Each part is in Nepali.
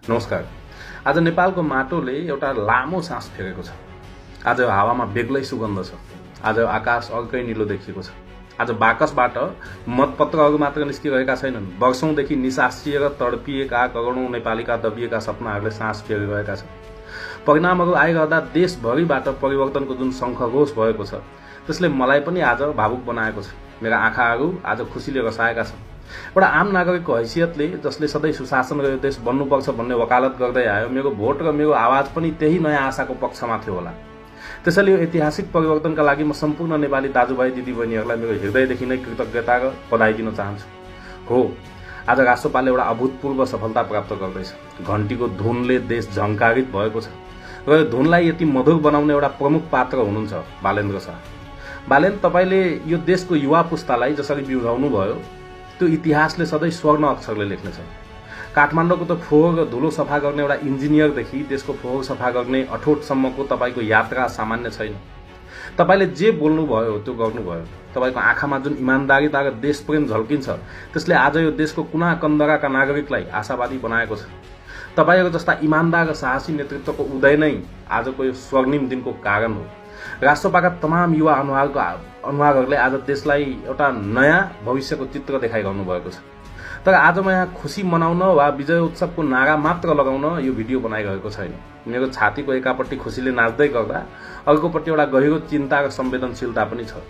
नमस्कार। आज नेपालको माटोले एउटा लामो सास फेरेको छ। आज हावामा बेग्लै सुगन्ध छ। आज आकाश अर्कै निलो देखिएको छ। आज बाकसबाट मतपत्रहरू मात्र निस्किरहेका छैनन्, वर्षौंदेखि निसासिएर तडपिएका करोडौं नेपालीका दबिएका सपनाहरूले सास फेरिरहेका छन्। परिणामहरू आइरहँदा देशभरिबाट परिवर्तनको जुन शङ्खघोष भएको छ त्यसले मलाई पनि आज भावुक बनाएको छ। मेरा आँखाहरू आज खुसीले रसाएका छन्। एउटा आम नागरिकको हैसियतले, जसले सधैँ सुशासन र देश बन्नुपर्छ भन्ने वकालत गर्दै आयो, मेरो भोट र मेरो आवाज पनि त्यही नयाँ आशाको पक्षमा थियो होला। त्यसैले यो ऐतिहासिक परिवर्तनका लागि म सम्पूर्ण नेपाली दाजुभाइ दिदीबहिनीहरूलाई मेरो हृदयदेखि नै कृतज्ञता र बधाई दिन चाहन्छु। हो, आज राष्ट्रपालले एउटा अभूतपूर्व सफलता प्राप्त गर्दैछ। घण्टीको धुनले देश झङ्कारित भएको छ र यो धुनलाई यति मधुर बनाउने एउटा प्रमुख पात्र हुनुहुन्छ बालेन्द्र शाह। बालेन्द्र, तपाईले यो देशको युवा पुस्तालाई जसरी बिउझाउनु भयो त्यो इतिहासले सधैँ स्वर्ण अक्षरले लेख्नेछ। काठमाडौँको त फोहोर र धुलो सफा गर्ने एउटा इन्जिनियरदेखि देशको फोहोर सफा गर्ने अठोटसम्मको तपाईँको यात्रा सामान्य छैन। तपाईँले जे बोल्नुभयो त्यो गर्नुभयो। तपाईँको आँखामा जुन इमान्दारिता र देशप्रेम झल्किन्छ त्यसले आज यो देशको कुना कन्दराका नागरिकलाई आशावादी बनाएको छ। तपाईँहरू जस्ता इमान्दार र साहसी नेतृत्वको उदय नै आजको यो स्वर्णिम दिनको कारण हो। राष्ट्रपाका तमाम युवा अनुहारहरूले आज देशलाई एउटा नयाँ भविष्यको चित्र देखाइरहनु भएको छ। तर आज म यहाँ खुसी मनाउन वा विजय उत्सवको नारा मात्र लगाउन यो भिडियो बनाइरहेको छैन। मेरो छातीको एकापट्टि खुसीले नाच्दै गर्दा अर्कोपट्टि एउटा गहिरो चिन्ता र संवेदनशीलता पनि छ।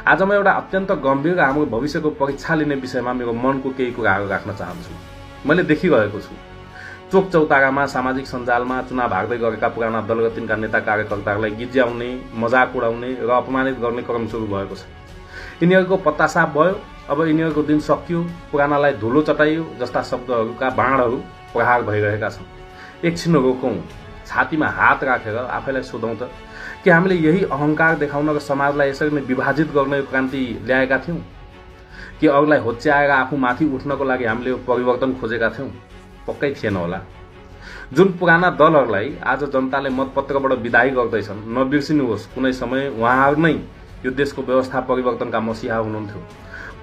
आज म एउटा अत्यन्त गम्भीर र हाम्रो भविष्यको परीक्षा लिने विषयमा मेरो मनको केही कुराहरू राख्न चाहन्छु। मैले देखिरहेको छु चोक चौतारामा, सामाजिक सञ्जालमा चुनाव हार्दै गरेका पुराना दल र तिनका नेता कार्यकर्ताहरूलाई गिज्याउने, मजाक उडाउने र अपमानित गर्ने क्रम सुरु भएको छ। यिनीहरूको पत्ता साफ भयो। अब यिनीहरूको दिन सकियो, पुरानालाई धुलो चटाइयो जस्ता शब्दहरूका बाणहरू प्रहार भइरहेका छन्। एकछिन रोकौं, छातीमा हात राखेर आफैलाई सोधौं त के हामीले यही अहंकार देखाउन र समाजलाई यसरी नै विभाजित गर्न यो क्रान्ति ल्याएका थियौं? के अरूलाई होच्याएर आफू माथि उठ्नको लागि हामीले यो परिवर्तन खोजेका थियौं? पक्कै थिएन होला। जुन पुराना दलहरूलाई आज जनताले मतपत्रबाट विदाई गर्दैछन्, नबिर्सिनुहोस् कुनै समय उहाँहरू नै यो देशको व्यवस्था परिवर्तनका मसिहा हुनुहुन्थ्यो।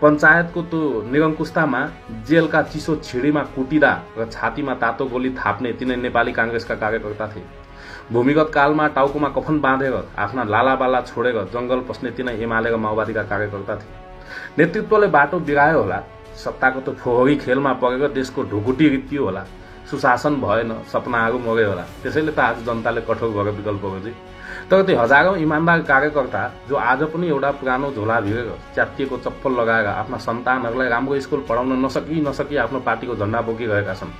पञ्चायतको त्यो निरङ्कुशतामा जेलका चिसो छिडीमा कुटिँदा र छातीमा तातो गोली थाप्ने तिनै नेपाली कांग्रेसका कार्यकर्ता थिए। भूमिगत कालमा टाउकोमा कफन बाँधेर आफ्ना लालाबाला छोडेर जंगल पस्ने तिनै एमाले र माओवादीका कार्यकर्ता थिए। नेतृत्वले बाटो बिरायो होला, सत्ताको त फोहोरी खेलमा परेर देशको ढुकुटी रित्तियो होला, सुशासन भएन, सपनाहरू मरे होला। त्यसैले त आज जनताले कठोर भएर विकल्प खोजे। तर त्यो हजारौं इमान्दार कार्यकर्ता जो आज पनि एउटा पुरानो झोला भिरेर, च्यातिएको चप्पल लगाएर आफ्ना सन्तानहरूलाई राम्रो स्कुल पढाउन नसकी आफ्नो पार्टीको झण्डा बोकिरहेका छन्,